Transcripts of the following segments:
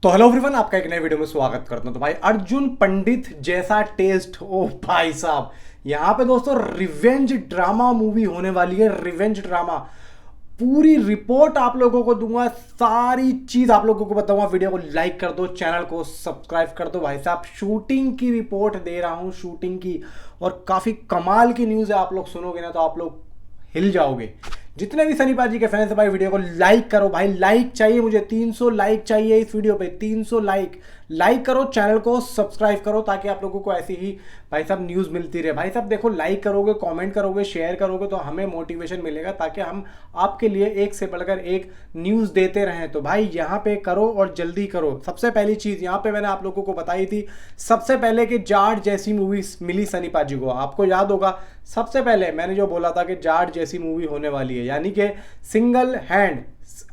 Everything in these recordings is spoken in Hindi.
तो हेलो एवरीवन, आपका एक नए वीडियो में स्वागत करता हूं। तो भाई अर्जुन पंडित जैसा टेस्ट, ओ भाई साहब, यहाँ पे दोस्तों रिवेंज ड्रामा मूवी होने वाली है। रिवेंज ड्रामा पूरी रिपोर्ट आप लोगों को दूंगा, सारी चीज आप लोगों को बताऊंगा। वीडियो को लाइक कर दो, चैनल को सब्सक्राइब कर दो। भाई साहब शूटिंग की रिपोर्ट दे रहा हूं, शूटिंग की, और काफी कमाल की न्यूज है। आप लोग सुनोगे ना तो आप लोग हिल जाओगे। जितने भी सनी पाजी के फैंस है भाई, वीडियो को लाइक करो। भाई लाइक चाहिए मुझे, 300 लाइक चाहिए इस वीडियो पे, 300 लाइक करो, चैनल को सब्सक्राइब करो ताकि आप लोगों को ऐसी ही भाई साहब न्यूज़ मिलती रहे। भाई साहब देखो, लाइक करोगे, कमेंट करोगे, शेयर करोगे तो हमें मोटिवेशन मिलेगा ताकि हम आपके लिए एक से बढ़कर एक न्यूज़ देते रहें। तो भाई यहाँ पे करो और जल्दी करो। सबसे पहली चीज़ यहाँ पे मैंने आप लोगों को बताई थी सबसे पहले कि जाट जैसी मूवी मिली सनी पाजी को। आपको याद होगा सबसे पहले मैंने जो बोला था कि जाट जैसी मूवी होने वाली है, यानी कि सिंगल हैंड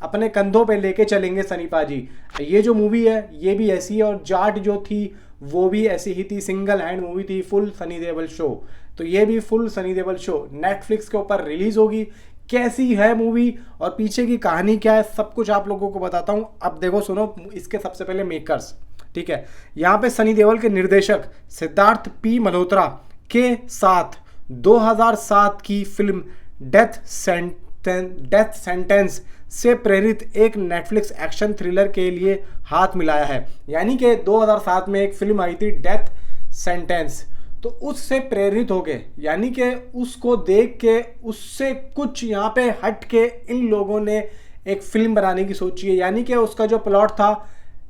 अपने कंधों पे लेके चलेंगे सनी पाजी। ये जो मूवी है ये भी ऐसी है, और जाट जो थी वो भी ऐसी ही थी, सिंगल हैंड मूवी थी, फुल सनी देओल शो। तो ये भी full Sunny Deol show Netflix के ऊपर रिलीज होगी। कैसी है मूवी और पीछे की कहानी क्या है, सब कुछ आप लोगों को बताता हूँ। अब देखो सुनो, इसके सबसे पहले मेकर्स, ठीक है। यहाँ पे सनी देओल के निर्देशक सिद्धार्थ पी मल्होत्रा के साथ 2007 की फिल्म डेथ सेंटेंस से प्रेरित एक नेटफ्लिक्स एक्शन थ्रिलर के लिए हाथ मिलाया है। यानी कि 2007 में एक फिल्म आई थी डेथ सेंटेंस, तो उससे प्रेरित होके, यानी कि उसको देख के उससे कुछ यहाँ पे हट के इन लोगों ने एक फिल्म बनाने की सोची है। यानी कि उसका जो प्लॉट था,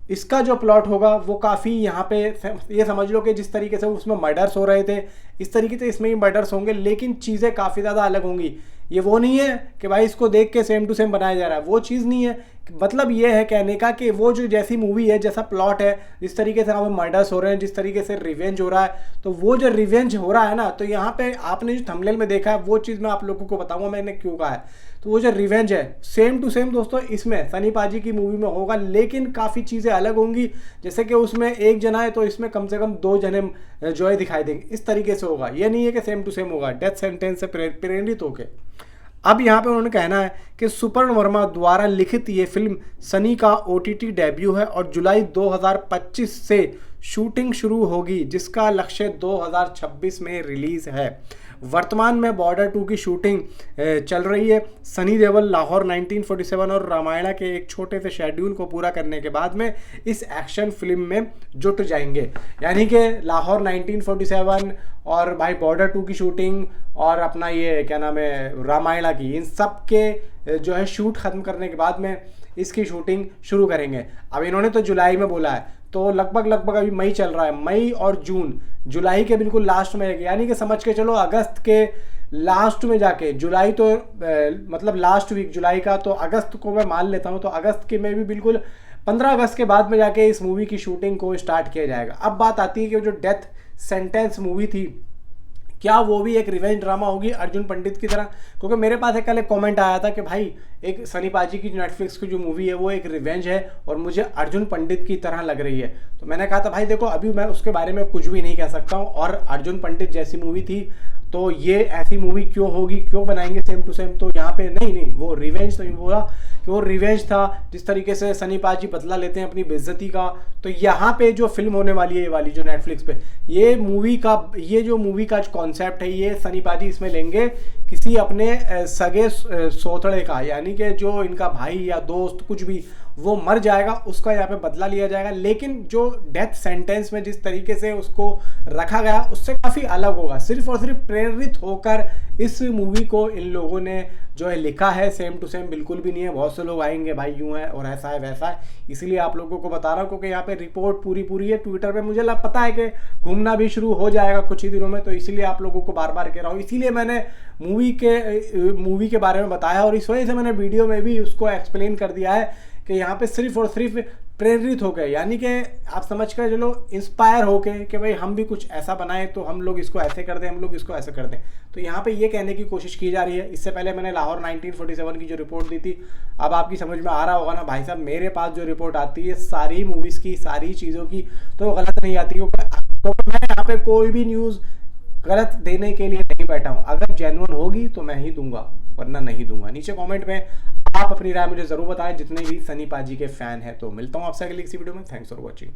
इसका जो प्लॉट होगा वो काफ़ी यहाँ पे ये समझ लो कि जिस तरीके से उसमें मर्डर्स हो रहे थे इस तरीके से इसमें भी मर्डर्स होंगे, लेकिन चीज़ें काफ़ी ज़्यादा अलग होंगी। ये वो नहीं है कि भाई इसको देख के सेम टू सेम बनाया जा रहा है, वो चीज़ नहीं है। मतलब ये है कहने का कि वो जो जैसी मूवी है, जैसा प्लॉट है, जिस तरीके से हमें मर्डर्स हो रहे हैं, जिस तरीके से रिवेंज हो रहा है, तो वो जो रिवेंज हो रहा है ना, तो यहाँ पे आपने जो थंबनेल में देखा है वो चीज़ मैं आप लोगों को बताऊंगा मैंने क्यों कहा है। तो वो जो रिवेंज है सेम टू सेम दोस्तों इसमें सनी पाजी की मूवी में होगा, लेकिन काफ़ी चीज़ें अलग होंगी। जैसे कि उसमें एक जना है तो इसमें कम से कम 2 जने जो है दिखाई देंगे, इस तरीके से होगा। ये नहीं है कि सेम टू सेम होगा, डेथ सेंटेंस से प्रेरित होके। अब यहाँ पे उन्होंने कहना है कि सुपर्ण वर्मा द्वारा लिखित ये फिल्म सनी का OTT डेब्यू है और जुलाई 2025 से शूटिंग शुरू होगी, जिसका लक्ष्य 2026 में रिलीज है। वर्तमान में बॉर्डर 2 की शूटिंग चल रही है। सनी देओल लाहौर 1947 और रामायणा के एक छोटे से शेड्यूल को पूरा करने के बाद में इस एक्शन फिल्म में जुट जाएंगे। यानी कि लाहौर 1947 और भाई बॉर्डर 2 की शूटिंग और अपना ये क्या नाम है रामायणा की, इन सब के जो है शूट खत्म करने के बाद में इसकी शूटिंग शुरू करेंगे। अब इन्होंने तो जुलाई में बोला है, तो लगभग अभी मई चल रहा है, मई और जून, जुलाई के बिल्कुल लास्ट में, यानी कि समझ के चलो अगस्त के लास्ट में जाके, जुलाई तो मतलब लास्ट वीक जुलाई का, तो अगस्त को मैं मान लेता हूँ, तो अगस्त के में भी बिल्कुल 15 अगस्त के बाद में जाके इस मूवी की शूटिंग को स्टार्ट किया जाएगा। अब बात आती है कि जो डेथ सेंटेंस मूवी थी, क्या वो भी एक रिवेंज ड्रामा होगी अर्जुन पंडित की तरह? क्योंकि मेरे पास कल एक कमेंट आया था कि भाई एक सनी पाजी की नेटफ्लिक्स की जो मूवी है वो एक रिवेंज है और मुझे अर्जुन पंडित की तरह लग रही है। तो मैंने कहा था भाई देखो, अभी मैं उसके बारे में कुछ भी नहीं कह सकता हूँ, और अर्जुन पंडित जैसी मूवी थी तो ये ऐसी मूवी क्यों होगी, क्यों बनाएंगे सेम टू सेम? तो यहाँ पे नहीं, वो रिवेंज तो बोला कि वो रिवेंज था, जिस तरीके से सनी पाजी बदला लेते हैं अपनी बेइज्जती का। तो यहाँ पे जो फिल्म होने वाली है ये वाली जो नेटफ्लिक्स पे, ये जो मूवी का कॉन्सेप्ट है, ये सनी पाजी इसमें लेंगे किसी अपने सगे सोथड़े का, यानी कि जो इनका भाई या दोस्त कुछ भी वो मर जाएगा, उसका यहाँ पे बदला लिया जाएगा। लेकिन जो डेथ सेंटेंस में जिस तरीके से उसको रखा गया उससे काफ़ी अलग होगा। सिर्फ और सिर्फ प्रेरित होकर इस मूवी को इन लोगों ने जो है लिखा है, सेम टू सेम बिल्कुल भी नहीं है। बहुत से लोग आएंगे भाई यूँ है और ऐसा है वैसा है, इसलिए आप लोगों को बता रहा हूँ क्योंकि यहाँ पे रिपोर्ट पूरी है। ट्विटर पे मुझे पता है कि घूमना भी शुरू हो जाएगा कुछ ही दिनों में, तो इसलिए आप लोगों को बार बार कह रहा हूँ। इसीलिए मैंने मूवी के बारे में बताया और इस वजह से मैंने वीडियो में भी उसको एक्सप्लेन कर दिया है कि यहाँ पे सिर्फ और सिर्फ प्रेरित हो गए, यानी कि आप समझ कर चलो इंस्पायर हो के कि भाई हम भी कुछ ऐसा बनाएं, तो हम लोग इसको ऐसे कर दें, हम लोग इसको ऐसे कर दें। तो यहाँ पे ये कहने की कोशिश की जा रही है। इससे पहले मैंने लाहौर 1947 की जो रिपोर्ट दी थी, अब आपकी समझ में आ रहा होगा ना भाई साहब, मेरे पास जो रिपोर्ट आती है सारी मूवीज़ की, सारी चीज़ों की, तो गलत नहीं आती, क्योंकि मैं यहाँ पे कोई भी न्यूज़ गलत देने के लिए नहीं बैठा हूँ। अगर जेन्युइन होगी तो मैं ही दूंगा, वरना नहीं दूंगा। नीचे कमेंट में आप अपनी राय मुझे जरूर बताएं, जितने भी सनी पाजी के फैन हैं। तो मिलता हूं आपसे अगली किसी वीडियो में। Thanks for watching.